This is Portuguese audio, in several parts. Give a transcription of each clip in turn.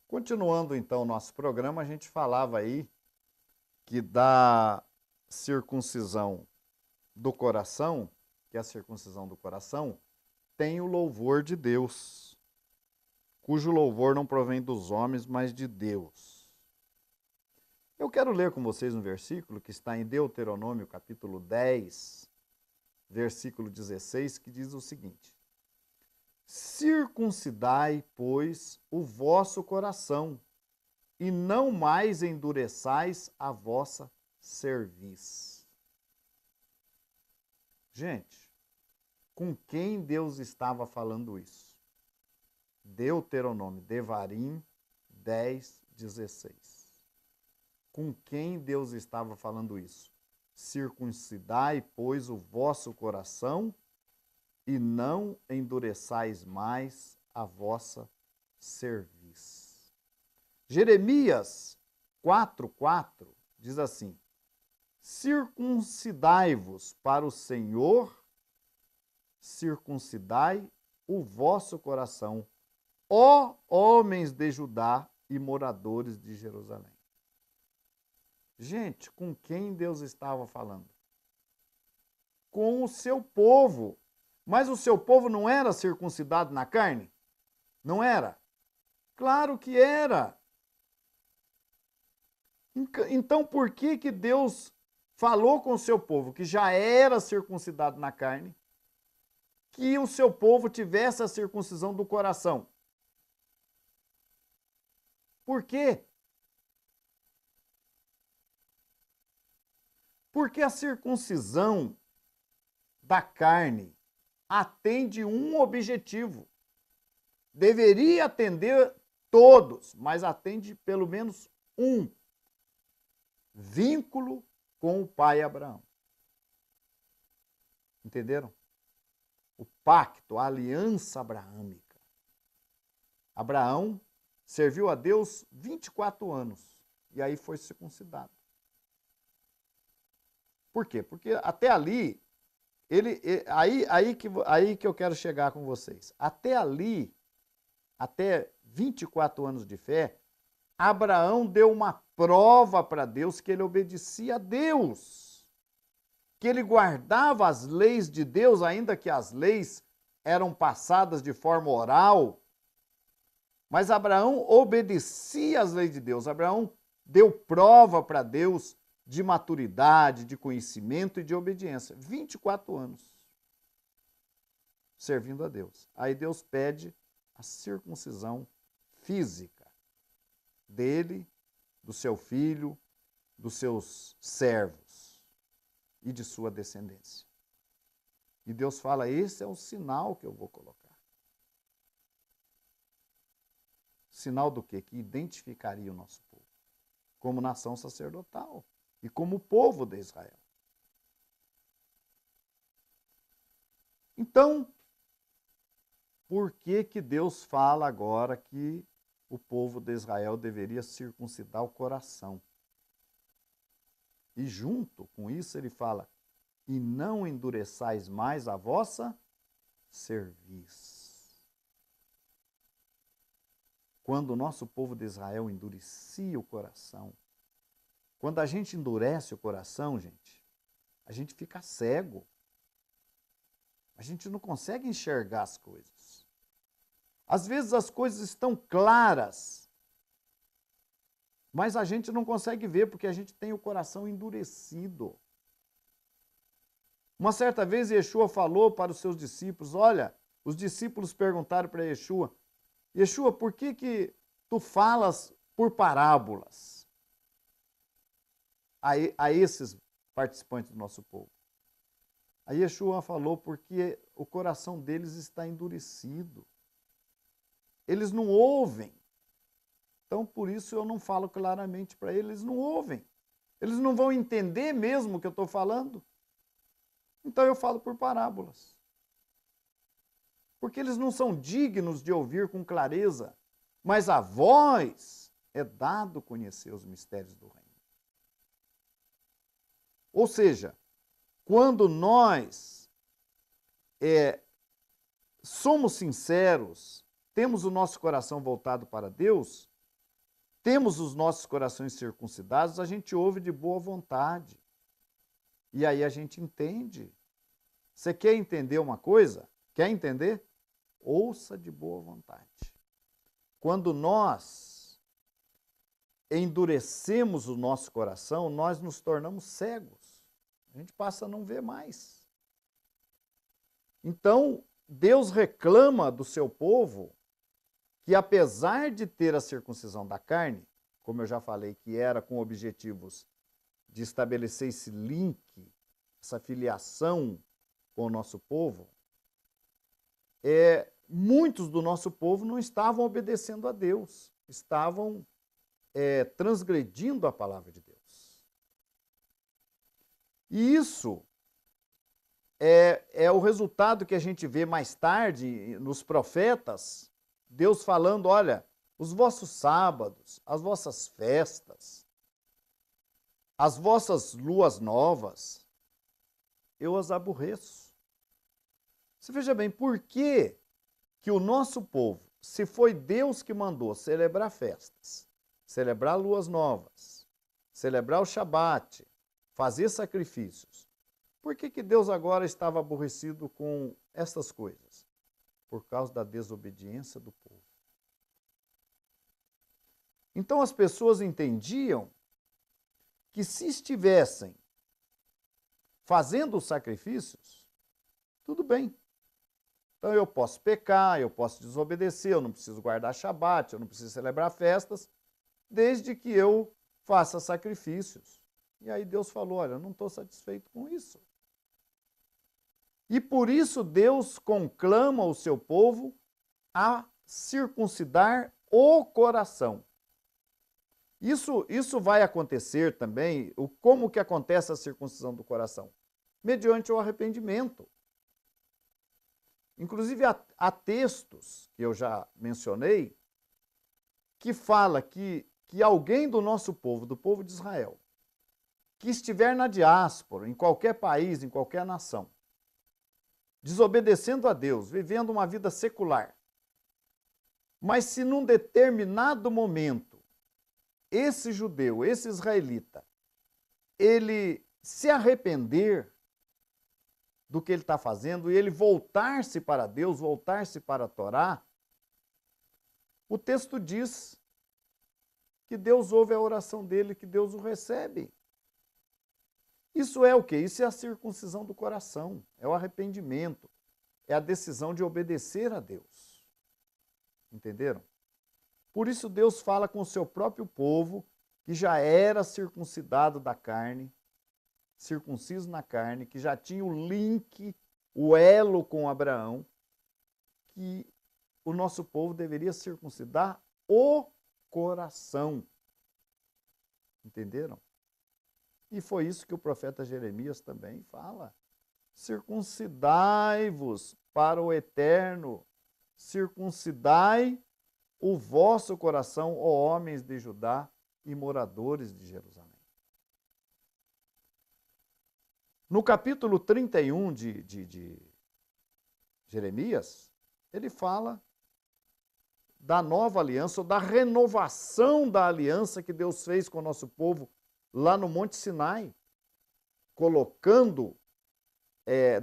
Continuando então o nosso programa, a gente falava aí que da circuncisão do coração, que é a circuncisão do coração, tem o louvor de Deus, cujo louvor não provém dos homens, mas de Deus. Eu quero ler com vocês um versículo que está em Deuteronômio, capítulo 10, versículo 16, que diz o seguinte: Circuncidai, pois, o vosso coração, e não mais endureçais a vossa cerviz. Gente, com quem Deus estava falando isso? Deuteronômio, Devarim 10, 16. Com quem Deus estava falando isso? Circuncidai, pois, o vosso coração e não endureçais mais a vossa cerviz. Jeremias 4:4 diz assim: Circuncidai-vos para o Senhor, circuncidai o vosso coração, ó homens de Judá e moradores de Jerusalém. Gente, com quem Deus estava falando? Com o seu povo. Mas o seu povo não era circuncidado na carne? Não era? Claro que era. Então por que Deus falou com o seu povo, que já era circuncidado na carne, que o seu povo tivesse a circuncisão do coração? Por quê? Porque a circuncisão da carne atende um objetivo. Deveria atender todos, mas atende pelo menos um: vínculo com o pai Abraão. Entenderam? O pacto, a aliança abraâmica. Abraão serviu a Deus 24 anos e aí foi circuncidado. Por quê? Porque até ali, aí que eu quero chegar com vocês. Até ali, até 24 anos de fé, Abraão deu uma prova para Deus que ele obedecia a Deus, que ele guardava as leis de Deus, ainda que as leis eram passadas de forma oral, mas Abraão obedecia às leis de Deus. Abraão deu prova para Deus de maturidade, de conhecimento e de obediência. 24 anos servindo a Deus. Aí Deus pede a circuncisão física dele, do seu filho, dos seus servos e de sua descendência. E Deus fala: esse é o sinal que eu vou colocar. Sinal do quê? Que identificaria o nosso povo como nação sacerdotal e como povo de Israel. Então, por que Deus fala agora que o povo de Israel deveria circuncidar o coração? E junto com isso ele fala: e não endureçais mais a vossa cerviz. Quando o nosso povo de Israel endurecia o coração, quando a gente endurece o coração, gente, a gente fica cego. A gente não consegue enxergar as coisas. Às vezes as coisas estão claras, mas a gente não consegue ver porque a gente tem o coração endurecido. Uma certa vez Yeshua falou para os seus discípulos: olha, os discípulos perguntaram para Yeshua: Yeshua, por que tu falas por parábolas a esses participantes do nosso povo? Aí Yeshua falou: porque o coração deles está endurecido. Eles não ouvem. Então, por isso eu não falo claramente para eles, eles não ouvem. Eles não vão entender mesmo o que eu estou falando. Então eu falo por parábolas. Porque eles não são dignos de ouvir com clareza, mas a vós é dado conhecer os mistérios do reino. Ou seja, quando nós somos sinceros, temos o nosso coração voltado para Deus, temos os nossos corações circuncidados, a gente ouve de boa vontade. E aí a gente entende. Você quer entender uma coisa? Quer entender? Ouça de boa vontade. Quando nós endurecemos o nosso coração, nós nos tornamos cegos. A gente passa a não ver mais. Então, Deus reclama do seu povo que, apesar de ter a circuncisão da carne, como eu já falei, que era com objetivos de estabelecer esse link, essa filiação com o nosso povo, muitos do nosso povo não estavam obedecendo a Deus, estavam transgredindo a palavra de Deus. E isso é o resultado que a gente vê mais tarde nos profetas, Deus falando, olha, os vossos sábados, as vossas festas, as vossas luas novas, eu as aborreço. Você veja bem, por que o nosso povo, se foi Deus que mandou celebrar festas, celebrar luas novas, celebrar o Shabat, fazer sacrifícios, por que Deus agora estava aborrecido com estas coisas? Por causa da desobediência do povo. Então as pessoas entendiam que se estivessem fazendo os sacrifícios, tudo bem. Então eu posso pecar, eu posso desobedecer, eu não preciso guardar Shabat, eu não preciso celebrar festas, desde que eu faça sacrifícios. E aí Deus falou, olha, eu não estou satisfeito com isso. E por isso Deus conclama o seu povo a circuncidar o coração. Isso vai acontecer também, como que acontece a circuncisão do coração? Mediante o arrependimento. Inclusive há textos, que eu já mencionei, que fala que alguém do nosso povo, do povo de Israel, que estiver na diáspora, em qualquer país, em qualquer nação, desobedecendo a Deus, vivendo uma vida secular, mas se num determinado momento esse judeu, esse israelita, ele se arrepender do que ele está fazendo e ele voltar-se para Deus, voltar-se para a Torá, o texto diz que Deus ouve a oração dele, que Deus o recebe. Isso é o quê? Isso é a circuncisão do coração, é o arrependimento, é a decisão de obedecer a Deus. Entenderam? Por isso Deus fala com o seu próprio povo, que já era circuncidado da carne, circunciso na carne, que já tinha o link, o elo com Abraão, que o nosso povo deveria circuncidar o coração. Entenderam? E foi isso que o profeta Jeremias também fala. Circuncidai-vos para o eterno, circuncidai o vosso coração, ó homens de Judá e moradores de Jerusalém. No capítulo 31 de Jeremias, ele fala da nova aliança, ou da renovação da aliança que Deus fez com o nosso povo lá no Monte Sinai, colocando,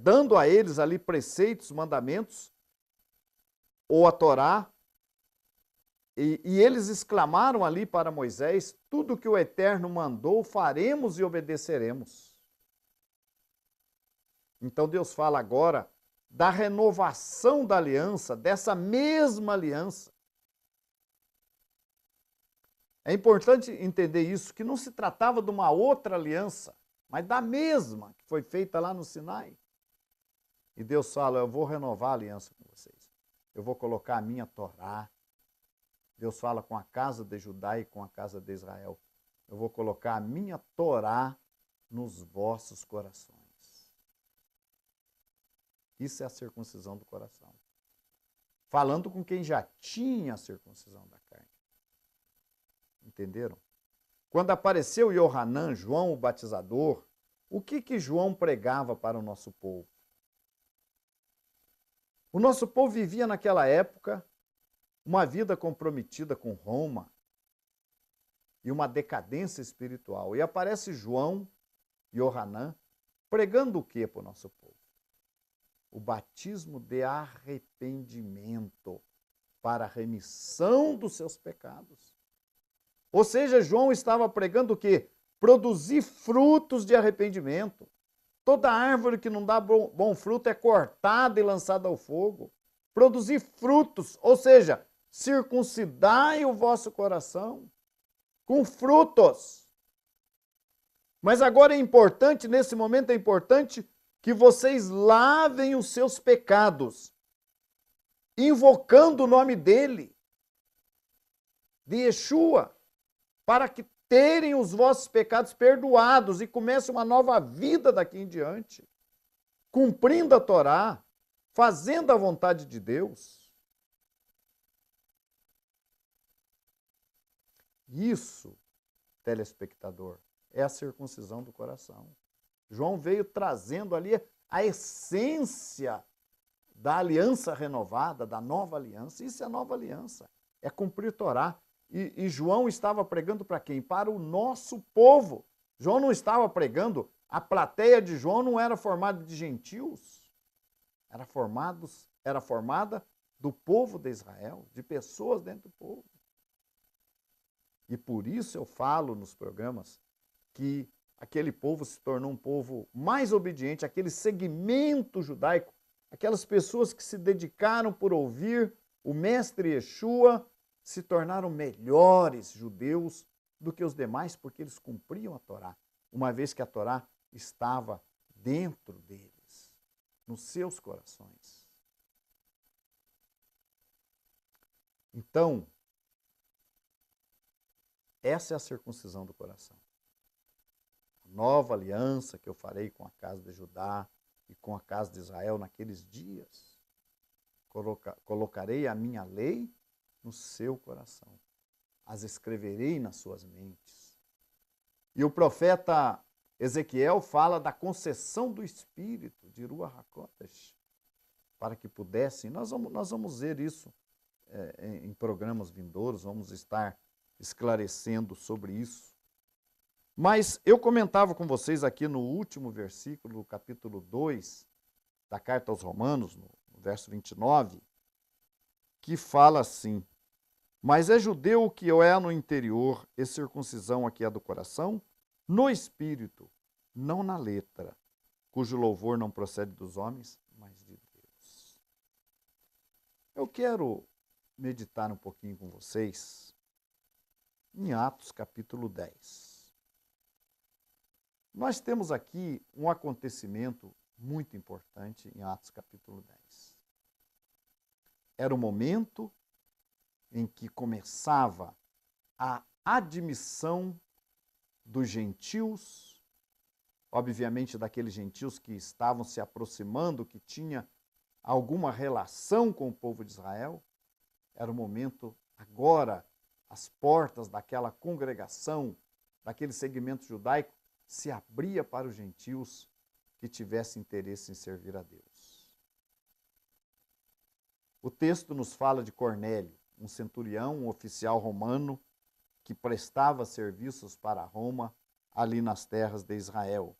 dando a eles ali preceitos, mandamentos, ou a Torá, e eles exclamaram ali para Moisés, tudo que o Eterno mandou, faremos e obedeceremos. Então Deus fala agora da renovação da aliança, dessa mesma aliança. É importante entender isso, que não se tratava de uma outra aliança, mas da mesma que foi feita lá no Sinai. E Deus fala, eu vou renovar a aliança com vocês. Eu vou colocar a minha Torá. Deus fala com a casa de Judá e com a casa de Israel. Eu vou colocar a minha Torá nos vossos corações. Isso é a circuncisão do coração. Falando com quem já tinha a circuncisão da carne. Entenderam? Quando apareceu Yohanan, João o batizador, o que João pregava para o nosso povo? O nosso povo vivia naquela época uma vida comprometida com Roma. e uma decadência espiritual. E aparece João e Yohanan pregando o que para o nosso povo? O batismo de arrependimento para a remissão dos seus pecados. Ou seja, João estava pregando o quê? Produzir frutos de arrependimento. Toda árvore que não dá bom fruto é cortada e lançada ao fogo. Produzir frutos, ou seja, circuncidai o vosso coração com frutos. Mas agora é importante, nesse momento é importante que vocês lavem os seus pecados, invocando o nome dele, de Yeshua, para que terem os vossos pecados perdoados e comece uma nova vida daqui em diante, cumprindo a Torá, fazendo a vontade de Deus. Isso, telespectador, é a circuncisão do coração. João veio trazendo ali a essência da aliança renovada, da nova aliança. Isso é a nova aliança, é cumprir Torá. E João estava pregando para quem? Para o nosso povo. João não estava pregando, a plateia de João não era formada de gentios, era formada do povo de Israel, de pessoas dentro do povo. E por isso eu falo nos programas que aquele povo se tornou um povo mais obediente, aquele segmento judaico, aquelas pessoas que se dedicaram por ouvir o mestre Yeshua, se tornaram melhores judeus do que os demais, porque eles cumpriam a Torá, uma vez que a Torá estava dentro deles, nos seus corações. Então, essa é a circuncisão do coração. A nova aliança que eu farei com a casa de Judá e com a casa de Israel naqueles dias. Colocarei a minha lei no seu coração. As escreverei nas suas mentes. E o profeta Ezequiel fala da concessão do Espírito, de Ruach HaKodesh, para que pudessem. Nós vamos ver isso em programas vindouros, vamos estar esclarecendo sobre isso. Mas eu comentava com vocês aqui no último versículo, do capítulo 2 da carta aos Romanos, no verso 29, que fala assim: mas é judeu o que é no interior, e circuncisão aqui é do coração, no espírito, não na letra, cujo louvor não procede dos homens, mas de Deus. Eu quero meditar um pouquinho com vocês em Atos capítulo 10. Nós temos aqui um acontecimento muito importante em Atos capítulo 10. Era o momento em que começava a admissão dos gentios, obviamente daqueles gentios que estavam se aproximando, que tinha alguma relação com o povo de Israel. Era o momento, agora, as portas daquela congregação, daquele segmento judaico, se abria para os gentios que tivessem interesse em servir a Deus. O texto nos fala de Cornélio, um centurião, um oficial romano que prestava serviços para Roma ali nas terras de Israel.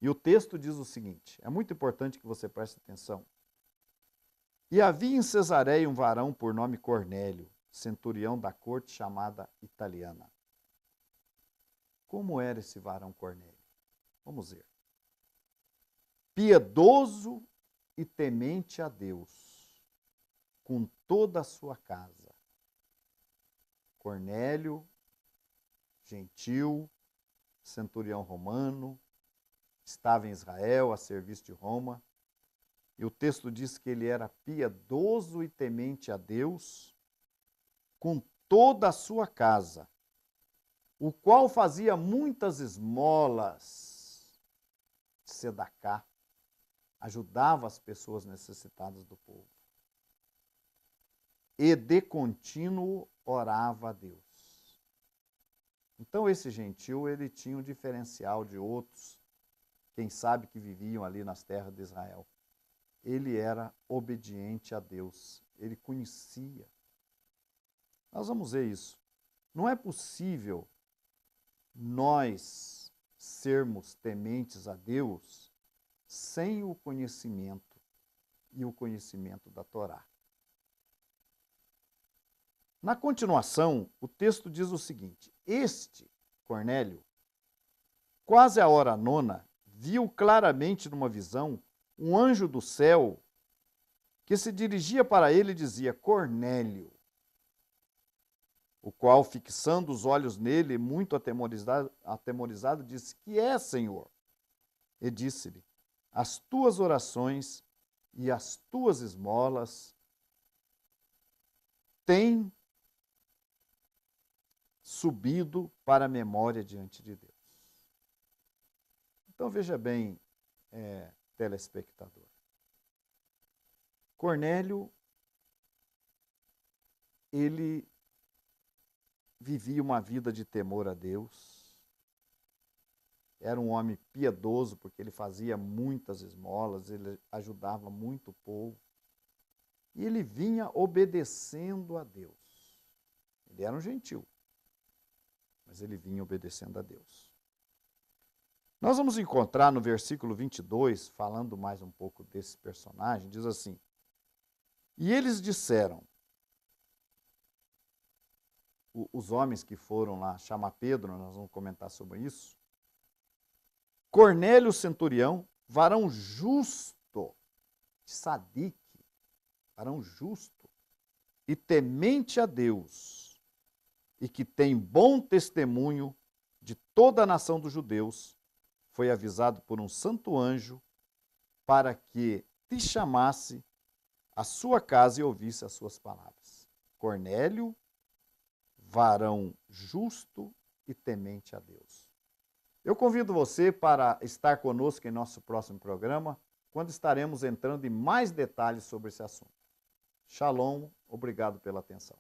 E o texto diz o seguinte, é muito importante que você preste atenção. E havia em Cesareia um varão por nome Cornélio, centurião da corte chamada Italiana. Como era esse varão Cornélio? Vamos ver. Piedoso e temente a Deus, com toda a sua casa. Cornélio, gentil, centurião romano, estava em Israel a serviço de Roma, e o texto diz que ele era piedoso e temente a Deus, com toda a sua casa, o qual fazia muitas esmolas de sedacá, ajudava as pessoas necessitadas do povo. E de contínuo orava a Deus. Então esse gentil, ele tinha um diferencial de outros, quem sabe que viviam ali nas terras de Israel. Ele era obediente a Deus, ele conhecia. Nós vamos ver isso Não é possível nós sermos tementes a Deus sem o conhecimento e o conhecimento da Torá. Na continuação, o texto diz o seguinte: este, Cornélio, quase à hora nona, viu claramente numa visão um anjo do céu que se dirigia para ele e dizia: Cornélio. O qual, fixando os olhos nele, muito atemorizado, disse: Que é, Senhor? E disse-lhe: As tuas orações e as tuas esmolas têm subido para a memória diante de Deus. Então veja bem, telespectador. Cornélio, ele vivia uma vida de temor a Deus. Era um homem piedoso, porque ele fazia muitas esmolas, ele ajudava muito o povo. E ele vinha obedecendo a Deus. Ele era um gentil, mas ele vinha obedecendo a Deus. Nós vamos encontrar no versículo 22, falando mais um pouco desse personagem, diz assim: E eles disseram, os homens que foram lá chamar Pedro, nós vamos comentar sobre isso, Cornélio centurião, varão justo, sadique, varão justo e temente a Deus, e que tem bom testemunho de toda a nação dos judeus, foi avisado por um santo anjo para que te chamasse à sua casa e ouvisse as suas palavras. Cornélio, varão justo e temente a Deus. Eu convido você para estar conosco em nosso próximo programa, quando estaremos entrando em mais detalhes sobre esse assunto. Shalom, obrigado pela atenção.